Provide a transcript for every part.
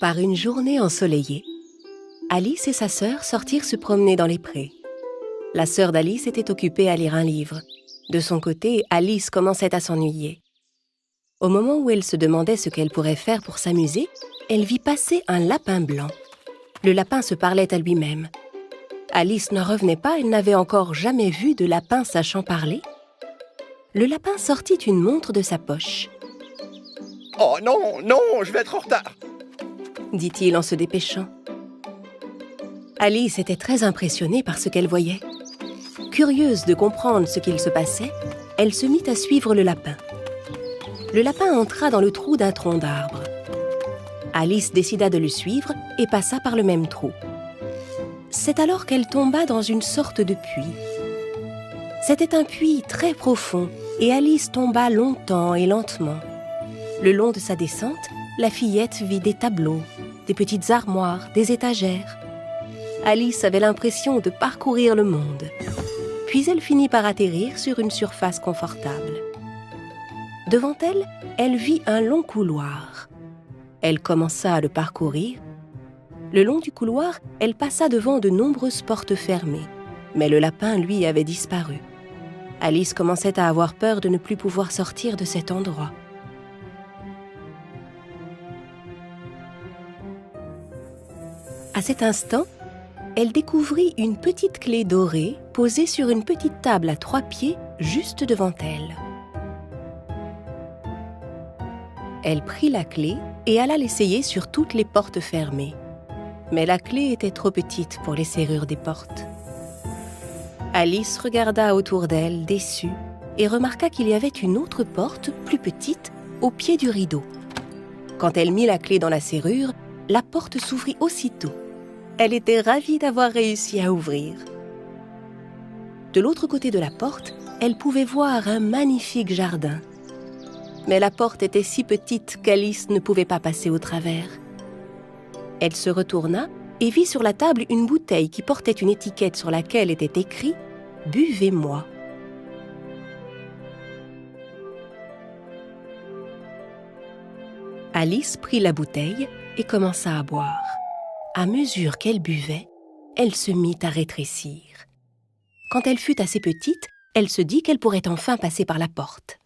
Par une journée ensoleillée, Alice et sa sœur sortirent se promener dans les prés. La sœur d'Alice était occupée à lire un livre. De son côté, Alice commençait à s'ennuyer. Au moment où elle se demandait ce qu'elle pourrait faire pour s'amuser, elle vit passer un lapin blanc. Le lapin se parlait à lui-même. Alice n'en revenait pas, elle n'avait encore jamais vu de lapin sachant parler. Le lapin sortit une montre de sa poche. « Oh non, non, je vais être en retard !» dit-il en se dépêchant. Alice était très impressionnée par ce qu'elle voyait. Curieuse de comprendre ce qu'il se passait, elle se mit à suivre le lapin. Le lapin entra dans le trou d'un tronc d'arbre. Alice décida de le suivre et passa par le même trou. C'est alors qu'elle tomba dans une sorte de puits. C'était un puits très profond et Alice tomba longtemps et lentement. Le long de sa descente, la fillette vit des tableaux, des petites armoires, des étagères. Alice avait l'impression de parcourir le monde. Puis elle finit par atterrir sur une surface confortable. Devant elle, elle vit un long couloir. Elle commença à le parcourir. Le long du couloir, elle passa devant de nombreuses portes fermées. Mais le lapin, lui, avait disparu. Alice commençait à avoir peur de ne plus pouvoir sortir de cet endroit. À cet instant, elle découvrit une petite clé dorée posée sur une petite table à 3 pieds juste devant elle. Elle prit la clé et alla l'essayer sur toutes les portes fermées. Mais la clé était trop petite pour les serrures des portes. Alice regarda autour d'elle, déçue, et remarqua qu'il y avait une autre porte, plus petite, au pied du rideau. Quand elle mit la clé dans la serrure, la porte s'ouvrit aussitôt. Elle était ravie d'avoir réussi à ouvrir. De l'autre côté de la porte, elle pouvait voir un magnifique jardin. Mais la porte était si petite qu'Alice ne pouvait pas passer au travers. Elle se retourna et vit sur la table une bouteille qui portait une étiquette sur laquelle était écrit « Buvez-moi ». Alice prit la bouteille et commença à boire. À mesure qu'elle buvait, elle se mit à rétrécir. Quand elle fut assez petite, elle se dit qu'elle pourrait enfin passer par la porte.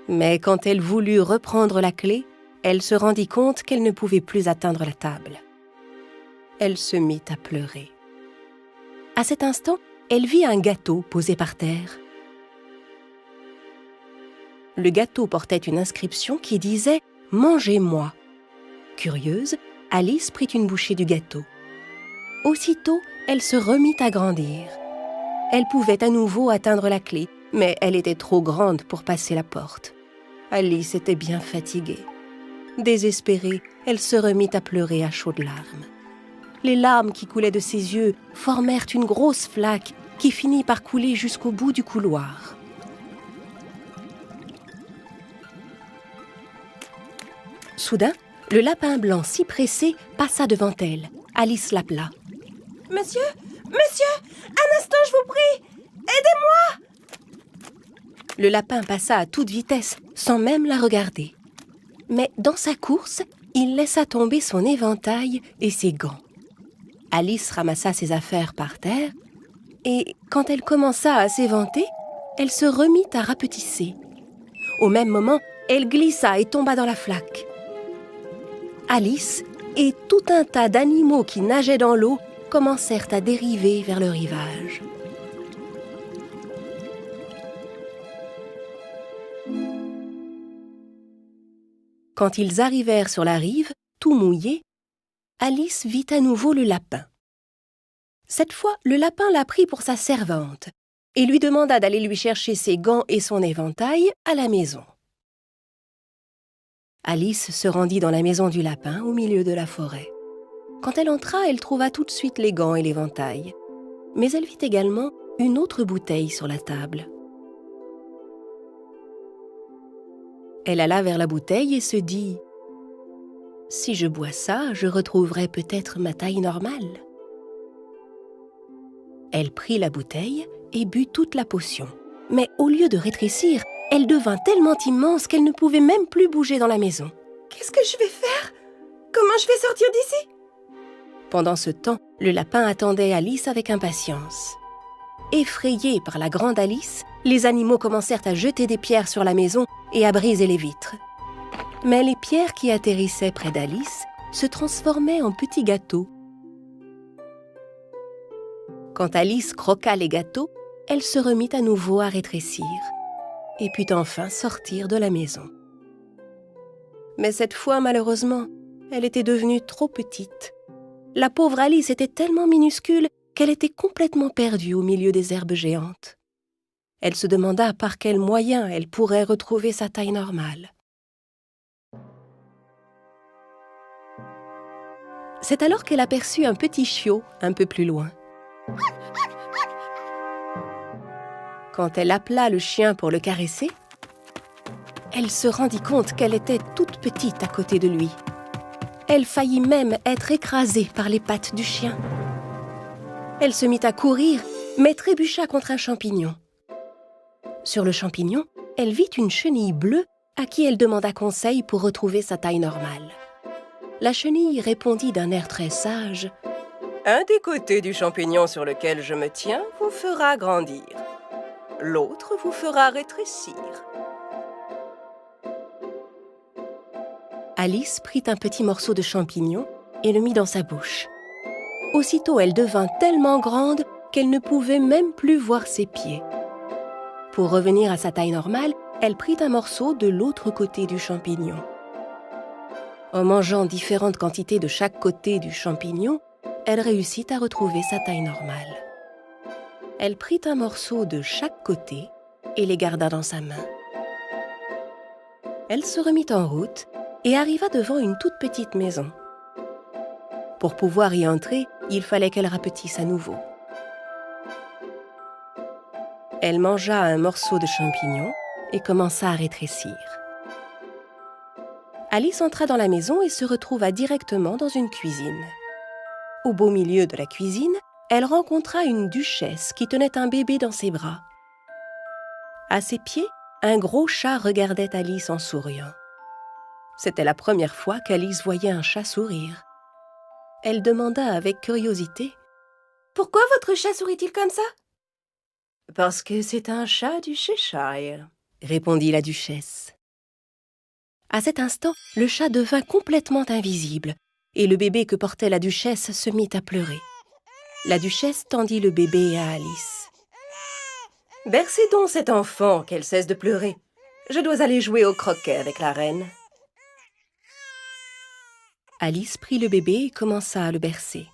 Mais quand elle voulut reprendre la clé, elle se rendit compte qu'elle ne pouvait plus atteindre la table. Elle se mit à pleurer. À cet instant, elle vit un gâteau posé par terre. Le gâteau portait une inscription qui disait « Mangez-moi ». Curieuse, Alice prit une bouchée du gâteau. Aussitôt, elle se remit à grandir. Elle pouvait à nouveau atteindre la clé, mais elle était trop grande pour passer la porte. Alice était bien fatiguée. Désespérée, elle se remit à pleurer à chaudes larmes. Les larmes qui coulaient de ses yeux formèrent une grosse flaque qui finit par couler jusqu'au bout du couloir. Soudain, le lapin blanc si pressé passa devant elle. Alice l'appela. « Monsieur, un instant, je vous prie, aidez-moi » Le lapin passa à toute vitesse, sans même la regarder. Mais dans sa course, il laissa tomber son éventail et ses gants. Alice ramassa ses affaires par terre et, quand elle commença à s'éventer, elle se remit à rapetisser. Au même moment, elle glissa et tomba dans la flaque. Alice et tout un tas d'animaux qui nageaient dans l'eau commencèrent à dériver vers le rivage. Quand ils arrivèrent sur la rive, tout mouillés, Alice vit à nouveau le lapin. Cette fois, le lapin la prit pour sa servante et lui demanda d'aller lui chercher ses gants et son éventail à la maison. Alice se rendit dans la maison du lapin au milieu de la forêt. Quand elle entra, elle trouva tout de suite les gants et l'éventail. Mais elle vit également une autre bouteille sur la table. Elle alla vers la bouteille et se dit « Si je bois ça, je retrouverai peut-être ma taille normale. » Elle prit la bouteille et but toute la potion. Mais au lieu de rétrécir, elle devint tellement immense qu'elle ne pouvait même plus bouger dans la maison. Qu'est-ce que je vais faire? Comment je vais sortir d'ici? Pendant ce temps, le lapin attendait Alice avec impatience. Effrayés par la grande Alice, les animaux commencèrent à jeter des pierres sur la maison et à briser les vitres. Mais les pierres qui atterrissaient près d'Alice se transformaient en petits gâteaux. Quand Alice croqua les gâteaux, elle se remit à nouveau à rétrécir et put enfin sortir de la maison. Mais cette fois, malheureusement, elle était devenue trop petite. La pauvre Alice était tellement minuscule qu'elle était complètement perdue au milieu des herbes géantes. Elle se demanda par quel moyen elle pourrait retrouver sa taille normale. C'est alors qu'elle aperçut un petit chiot un peu plus loin. Quand elle appela le chien pour le caresser, elle se rendit compte qu'elle était toute petite à côté de lui. Elle faillit même être écrasée par les pattes du chien. Elle se mit à courir, mais trébucha contre un champignon. Sur le champignon, elle vit une chenille bleue à qui elle demanda conseil pour retrouver sa taille normale. La chenille répondit d'un air très sage « Un des côtés du champignon sur lequel je me tiens vous fera grandir. L'autre vous fera rétrécir. » Alice prit un petit morceau de champignon et le mit dans sa bouche. Aussitôt, elle devint tellement grande qu'elle ne pouvait même plus voir ses pieds. Pour revenir à sa taille normale, elle prit un morceau de l'autre côté du champignon. En mangeant différentes quantités de chaque côté du champignon, elle réussit à retrouver sa taille normale. Elle prit un morceau de chaque côté et les garda dans sa main. Elle se remit en route et arriva devant une toute petite maison. Pour pouvoir y entrer, il fallait qu'elle rapetisse à nouveau. Elle mangea un morceau de champignon et commença à rétrécir. Alice entra dans la maison et se retrouva directement dans une cuisine. Au beau milieu de la cuisine, elle rencontra une duchesse qui tenait un bébé dans ses bras. À ses pieds, un gros chat regardait Alice en souriant. C'était la première fois qu'Alice voyait un chat sourire. Elle demanda avec curiosité « Pourquoi votre chat sourit-il comme ça? » « Parce que c'est un chat du Cheshire, » répondit la duchesse. À cet instant, le chat devint complètement invisible et le bébé que portait la duchesse se mit à pleurer. La duchesse tendit le bébé à Alice. « Bercez donc cet enfant, qu'elle cesse de pleurer. Je dois aller jouer au croquet avec la reine. » Alice prit le bébé et commença à le bercer.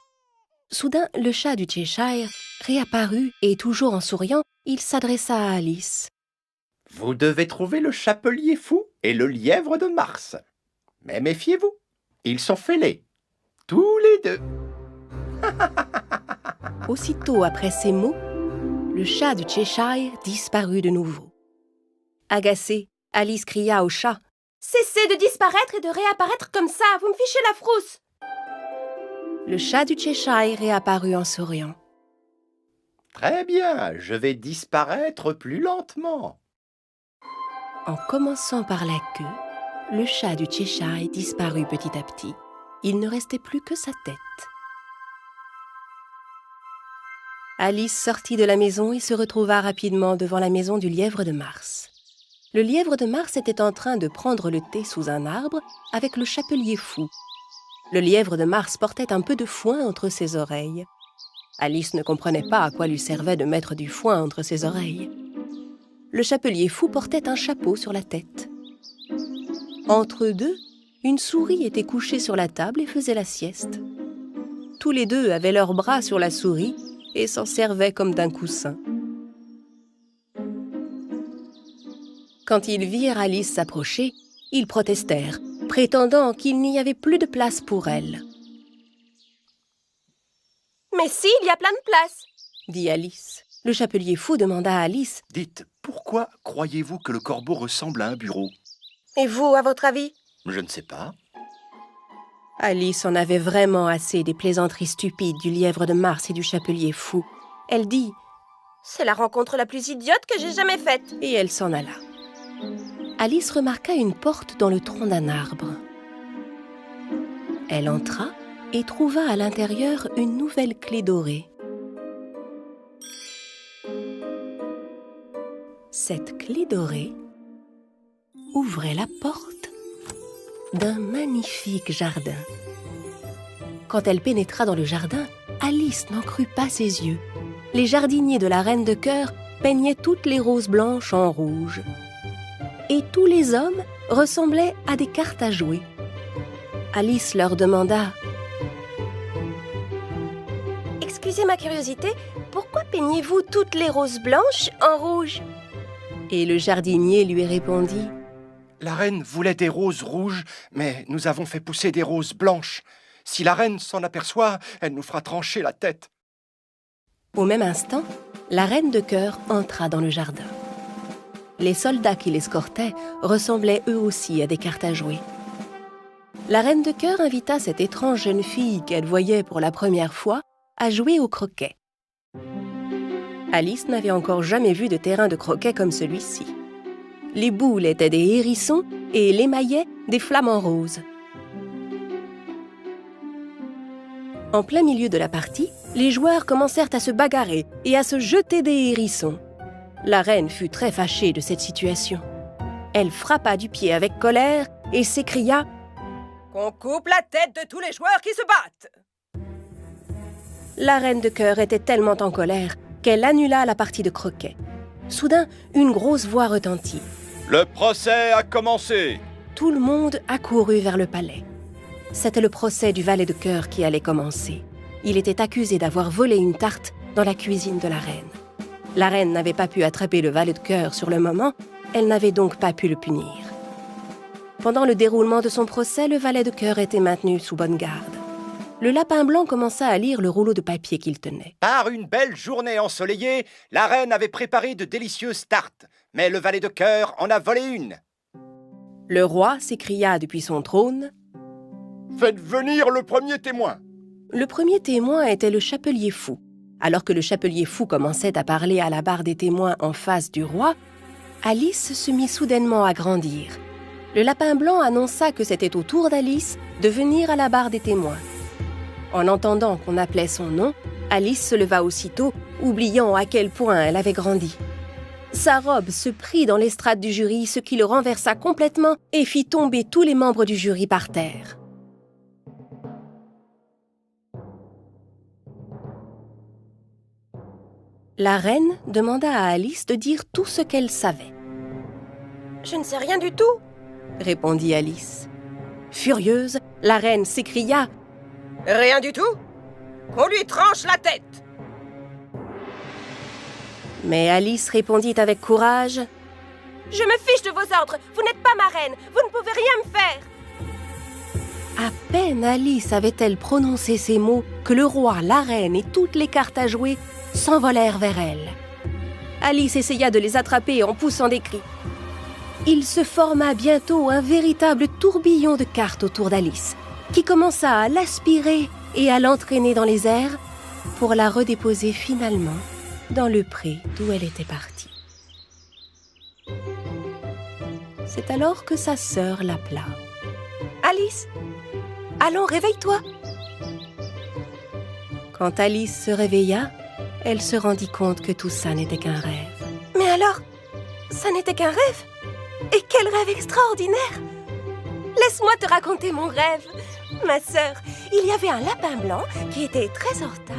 Soudain, le chat du Cheshire réapparut et, toujours en souriant, il s'adressa à Alice. « Vous devez trouver le chapelier fou et le lièvre de Mars. Mais méfiez-vous, ils sont fêlés, tous les deux. » Aussitôt après ces mots, le chat du Cheshire disparut de nouveau. Agacée, Alice cria au chat. « Cessez de disparaître et de réapparaître comme ça, vous me fichez la frousse !» Le chat du Cheshire réapparut en souriant. « Très bien, je vais disparaître plus lentement. » En commençant par la queue, le chat du Cheshire disparut petit à petit. Il ne restait plus que sa tête. Alice sortit de la maison et se retrouva rapidement devant la maison du lièvre de Mars. Le lièvre de Mars était en train de prendre le thé sous un arbre avec le chapelier fou. Le lièvre de Mars portait un peu de foin entre ses oreilles. Alice ne comprenait pas à quoi lui servait de mettre du foin entre ses oreilles. Le chapelier fou portait un chapeau sur la tête. Entre eux deux, une souris était couchée sur la table et faisait la sieste. Tous les deux avaient leurs bras sur la souris et s'en servaient comme d'un coussin. Quand ils virent Alice s'approcher, ils protestèrent, prétendant qu'il n'y avait plus de place pour elle. « Mais si, il y a plein de place !» dit Alice. Le chapelier fou demanda à Alice « Dites, pourquoi croyez-vous que le corbeau ressemble à un bureau ?»« Et vous, à votre avis ?»« Je ne sais pas. » Alice en avait vraiment assez des plaisanteries stupides du lièvre de Mars et du chapelier fou. Elle dit « C'est la rencontre la plus idiote que j'ai jamais faite !» Et elle s'en alla. Alice remarqua une porte dans le tronc d'un arbre. Elle entra et trouva à l'intérieur une nouvelle clé dorée. Cette clé dorée ouvrait la porte d'un magnifique jardin. Quand elle pénétra dans le jardin, Alice n'en crut pas ses yeux. Les jardiniers de la Reine de Cœur peignaient toutes les roses blanches en rouge. Et tous les hommes ressemblaient à des cartes à jouer. Alice leur demanda « Excusez ma curiosité, pourquoi peignez-vous toutes les roses blanches en rouge ?» Et le jardinier lui répondit « La reine voulait des roses rouges, mais nous avons fait pousser des roses blanches. Si la reine s'en aperçoit, elle nous fera trancher la tête. » Au même instant, la Reine de Cœur entra dans le jardin. Les soldats qui l'escortaient ressemblaient eux aussi à des cartes à jouer. La Reine de Cœur invita cette étrange jeune fille qu'elle voyait pour la première fois à jouer au croquet. Alice n'avait encore jamais vu de terrain de croquet comme celui-ci. Les boules étaient des hérissons et les maillets des flamants roses. En plein milieu de la partie, les joueurs commencèrent à se bagarrer et à se jeter des hérissons. La reine fut très fâchée de cette situation. Elle frappa du pied avec colère et s'écria « Qu'on coupe la tête de tous les joueurs qui se battent !» La Reine de Cœur était tellement en colère qu'elle annula la partie de croquet. Soudain, une grosse voix retentit. « Le procès a commencé !» Tout le monde accourut vers le palais. C'était le procès du valet de cœur qui allait commencer. Il était accusé d'avoir volé une tarte dans la cuisine de la reine. La reine n'avait pas pu attraper le valet de cœur sur le moment, elle n'avait donc pas pu le punir. Pendant le déroulement de son procès, le valet de cœur était maintenu sous bonne garde. Le lapin blanc commença à lire le rouleau de papier qu'il tenait. Par une belle journée ensoleillée, la reine avait préparé de délicieuses tartes, mais le valet de cœur en a volé une. Le roi s'écria depuis son trône. Faites venir le premier témoin. Le premier témoin était le chapelier fou. Alors que le chapelier fou commençait à parler à la barre des témoins en face du roi, Alice se mit soudainement à grandir. Le lapin blanc annonça que c'était au tour d'Alice de venir à la barre des témoins. En entendant qu'on appelait son nom, Alice se leva aussitôt, oubliant à quel point elle avait grandi. Sa robe se prit dans l'estrade du jury, ce qui le renversa complètement et fit tomber tous les membres du jury par terre. La reine demanda à Alice de dire tout ce qu'elle savait. « Je ne sais rien du tout !» répondit Alice. Furieuse, la reine s'écria « Rien du tout? Qu'on lui tranche la tête !» Mais Alice répondit avec courage « Je me fiche de vos ordres, vous n'êtes pas ma reine, vous ne pouvez rien me faire !» À peine Alice avait-elle prononcé ces mots que le roi, la reine et toutes les cartes à jouer s'envolèrent vers elle. Alice essaya de les attraper en poussant des cris. Il se forma bientôt un véritable tourbillon de cartes autour d'Alice, qui commença à l'aspirer et à l'entraîner dans les airs pour la redéposer finalement dans le pré d'où elle était partie. C'est alors que sa sœur l'appela. « Alice, allons, réveille-toi !» Quand Alice se réveilla, elle se rendit compte que tout ça n'était qu'un rêve. « Mais alors, ça n'était qu'un rêve? Et quel rêve extraordinaire! Laisse-moi te raconter mon rêve. Ma sœur, il y avait un lapin blanc qui était très en retard.